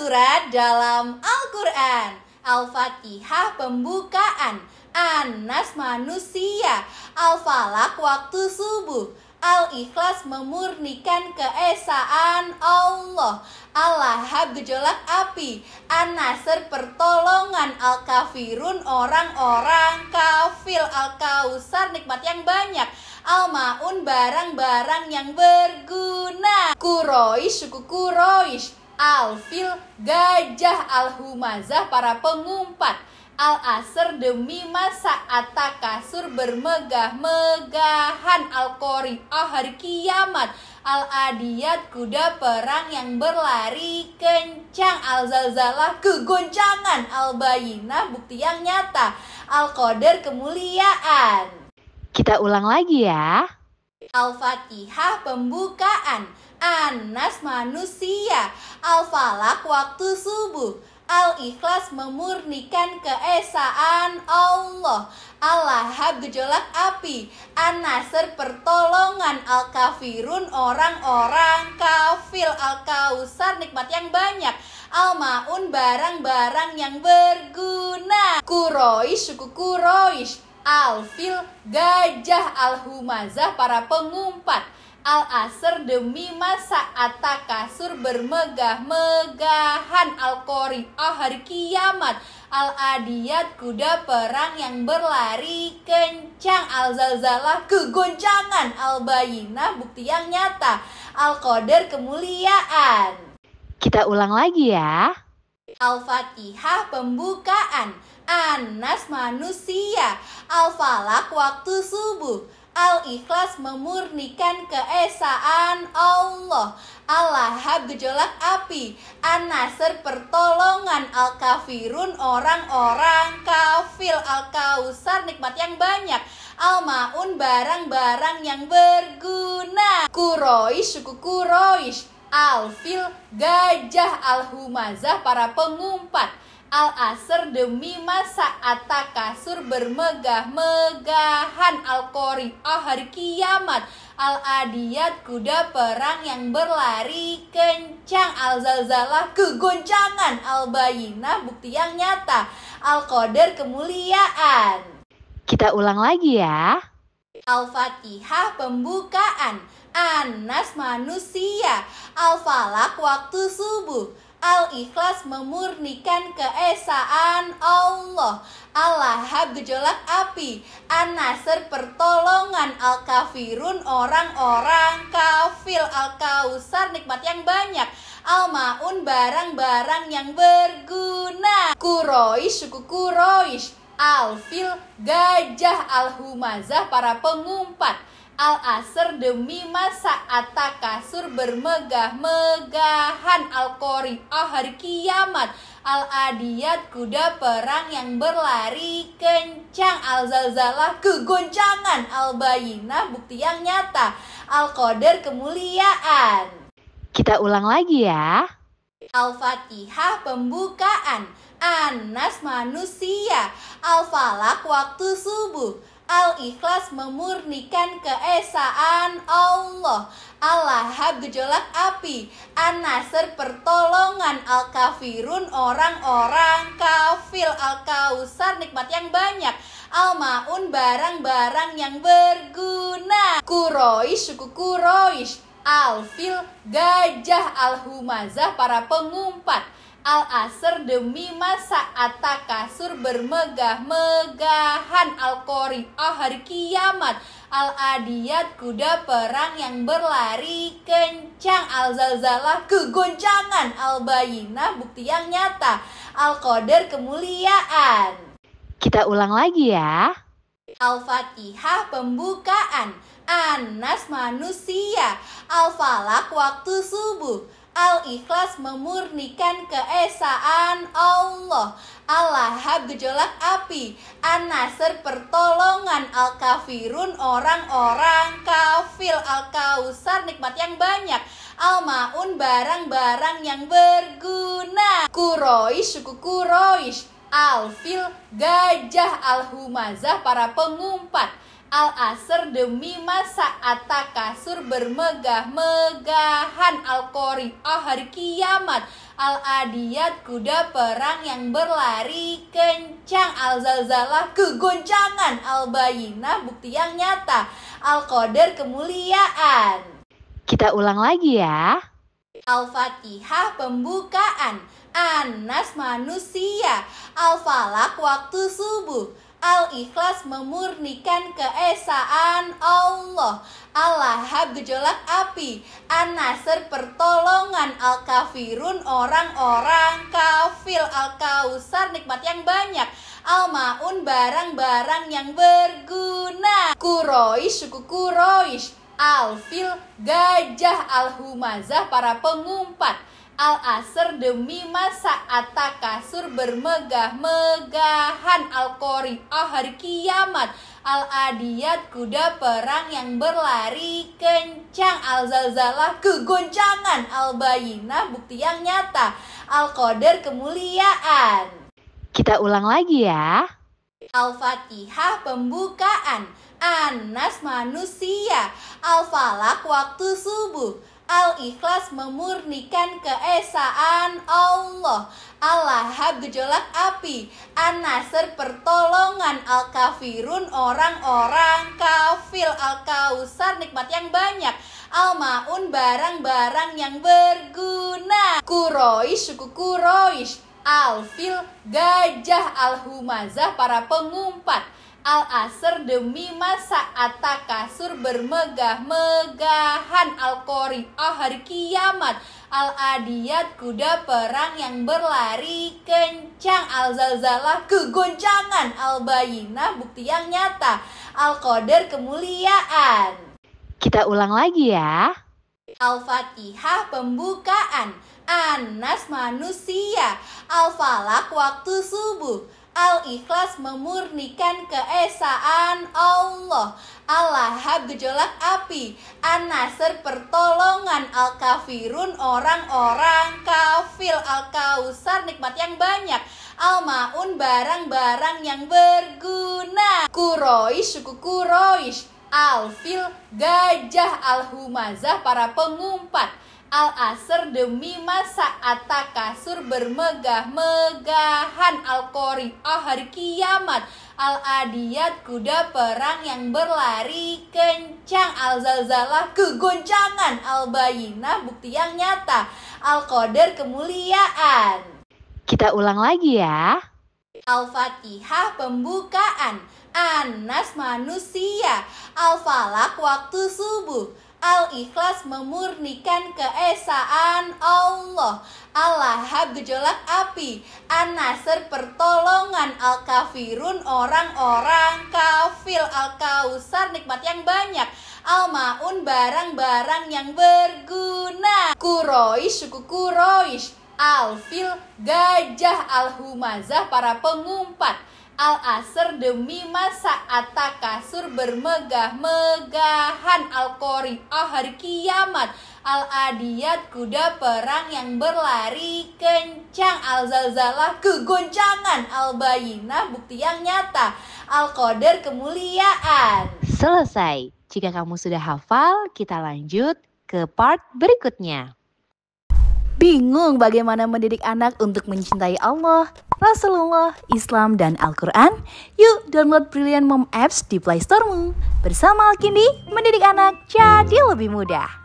surat dalam Al-Quran. Al-Fatihah pembukaan, An-Nas manusia, Al-Falaq waktu subuh, Al-Ikhlas memurnikan keesaan Allah, Al-Lahab gejolak api, An-Nasr pertolongan, Al-Kafirun orang-orang kafir, Al-Kausar nikmat yang banyak, Al-Ma'un barang-barang yang berguna, Quraisy suku Quraisy, Al-Fil gajah, Al-Humazah para pengumpat, Al-Asr demi masa, At-Takasur bermegah-megahan, Al-Qari'ah hari kiamat, Al-Adiyat kuda perang yang berlari kencang, Al-Zalzalah kegoncangan, Al-Bayinah bukti yang nyata, Al-Qadar kemuliaan. Kita ulang lagi ya. Al-Fatihah pembukaan, An-Nas manusia, Al-Falaq waktu subuh, Al-Ikhlas memurnikan keesaan Allah, Al-Lahab gejolak api, An-Nasr pertolongan, Al-Kafirun orang-orang kafir, Al-Kausar nikmat yang banyak, Al-Ma'un barang-barang yang berguna, Quraisy suku Quraisy, Al-Fil gajah, Al-Humazah para pengumpat, Al-Asr demi masa, At-Takasur bermegah-megahan, Al-Qari'ah hari kiamat, Al-Adiyat kuda perang yang berlari kencang, Al-Zalzalah kegoncangan, Al-Bayinah bukti yang nyata, Al-Qadar kemuliaan. Kita ulang lagi ya. Al-Fatihah pembukaan, An-Nas manusia, Al-Falaq waktu subuh, Al-Ikhlas memurnikan keesaan Allah, Al-Lahab gejolak api, An-Nasr pertolongan, Al-Kafirun orang-orang kafir, Al-Kausar nikmat yang banyak, Al-Ma'un barang-barang yang berguna, Quraisy suku Quraisy, Al-Fil gajah, Al-Humazah para pengumpat, Al-Asr demi masa, At-Takasur bermegah-megahan, Al-Qari'ah hari kiamat, Al-Adiyat kuda perang yang berlari kencang, Al-Zalzalah kegoncangan, Al-Bayinah bukti yang nyata, Al-Qadar kemuliaan. Kita ulang lagi ya. Al-Fatihah pembukaan, An-Nas manusia, Al-Falaq waktu subuh, Al-Ikhlas memurnikan keesaan Allah, Al-Lahab gejolak api, An-Nasr pertolongan, Al-Kafirun orang-orang kafir, Al-Kausar nikmat yang banyak, Al-Ma'un barang-barang yang berguna, Quraisy suku Quraisy, Al-Fil gajah, Al-Humazah para pengumpat, Al-Asr demi masa, At-Takasur bermegah-megahan, Al-Qari'ah hari kiamat, Al-Adiyat kuda perang yang berlari kencang, Al-Zalzalah kegoncangan, Al-Bayinah bukti yang nyata, Al-Qadar kemuliaan. Kita ulang lagi ya. Al-Fatihah pembukaan, An-Nas manusia, Al-Falaq waktu subuh, Al-Ikhlas memurnikan keesaan Allah, Al-Lahab gejolak api, An-Nasr pertolongan, Al-Kafirun orang-orang kafir, Al-Kausar nikmat yang banyak, Al-Ma'un barang-barang yang berguna, Quraisy suku Quraisy, Al-Fil gajah, Al-Humazah para pengumpat, Al-Asr demi masa, At-Takasur bermegah-megahan, Al-Qari'ah hari kiamat, Al-Adiyat kuda perang yang berlari kencang, Al-Zalzalah kegoncangan, Al-Bayinah bukti yang nyata, Al-Qadar kemuliaan. Kita ulang lagi ya. Al-Fatihah pembukaan, An-Nas manusia, Al-Falaq waktu subuh, Al-Ikhlas memurnikan keesaan Allah, Al-Lahab gejolak api, An-Nasr pertolongan, Al-Kafirun orang-orang kafir, Al-Kausar nikmat yang banyak, Al-Ma'un barang-barang yang berguna, Quraisy suku Quraisy, Al-Fil gajah, Al-Humazah para pengumpat, Al-Asr demi masa At-Takasur bermegah-megahan. Al-Qari'ah hari kiamat. Al-Adiyat kuda perang yang berlari kencang. Al-Zalzalah kegoncangan. Al-Bayinah bukti yang nyata. Al-Qadar kemuliaan. Kita ulang lagi ya. Al-Fatihah pembukaan. An-Nas manusia. Al-Falaq waktu subuh. Al-Ikhlas memurnikan keesaan Allah. Al-Lahab gejolak api. An-Nasr pertolongan. Al-Kafirun orang-orang kafir. Al-Kausar nikmat yang banyak. Al-Ma'un barang-barang yang berguna. Quraisy suku Quraisy. Al-Fil gajah. Al-Humazah para pengumpat. Al-Asr demi masa At-Takasur bermegah-megahan. Al-Qari'ah hari kiamat. Al-Adiyat kuda perang yang berlari kencang. Al-Zalzalah kegoncangan. Al-Bayinah bukti yang nyata. Al-Qadar kemuliaan. Kita ulang lagi ya. Al-Fatihah pembukaan. An-Nas manusia. Al-Falaq waktu subuh. Al-Ikhlas memurnikan keesaan Allah. Al-Lahab gejolak api. An-Nasr pertolongan. Al-Kafirun orang-orang kafir. Al-Kausar nikmat yang banyak. Al-Ma'un barang-barang yang berguna. Quraisy suku Quraisy. Al-Fil gajah. Al-Humazah para pengumpat. Al-Asr demi masa At-Takasur bermegah-megahan. Al-Qari'ah hari kiamat. Al-Adiyat kuda perang yang berlari kencang. Al-Zalzalah kegoncangan. Al-Bayinah bukti yang nyata. Al-Qadar kemuliaan. Kita ulang lagi ya. Al-Fatihah pembukaan. An-Nas manusia. Al-Falaq waktu subuh. Al-Ikhlas memurnikan keesaan Allah. Al-Lahab gejolak api. An-Nasr pertolongan. Al-Kafirun orang-orang kafir. Al-Kausar nikmat yang banyak. Al-Ma'un barang-barang yang berguna. Quraisy suku Quraisy. Al-Fil gajah. Al-Humazah para pengumpat. Al-Asr demi masa At-Takasur bermegah-megahan. Al-Qari'ah hari kiamat. Al-Adiyat kuda perang yang berlari kencang. Al-Zalzalah kegoncangan. Al-Bayinah bukti yang nyata. Al-Qadar kemuliaan. Kita ulang lagi ya. Al-Fatihah pembukaan. An-Nas manusia. Al-Falaq waktu subuh. Al-Ikhlas memurnikan keesaan Allah. Al-Lahab gejolak api. An-Nasr pertolongan. Al-Kafirun orang-orang kafir. Al-Kausar nikmat yang banyak. Al-Ma'un barang-barang yang berguna. Quraisy suku Quraisy. Al-Fil gajah. Al-Humazah para pengumpat. Al-Asr demi masa At-Takasur bermegah-megahan. Al-Qari'ah hari kiamat. Al-Adiyat kuda perang yang berlari kencang. Al-Zalzalah kegoncangan. Al-Bayinah bukti yang nyata. Al-Qadar kemuliaan. Selesai. Jika kamu sudah hafal, kita lanjut ke part berikutnya. Bingung bagaimana mendidik anak untuk mencintai Allah, Rasulullah, Islam, dan Al-Quran? Yuk download Brilliant Mom Apps di Play Store-mu. Bersama Alkindi, mendidik anak jadi lebih mudah.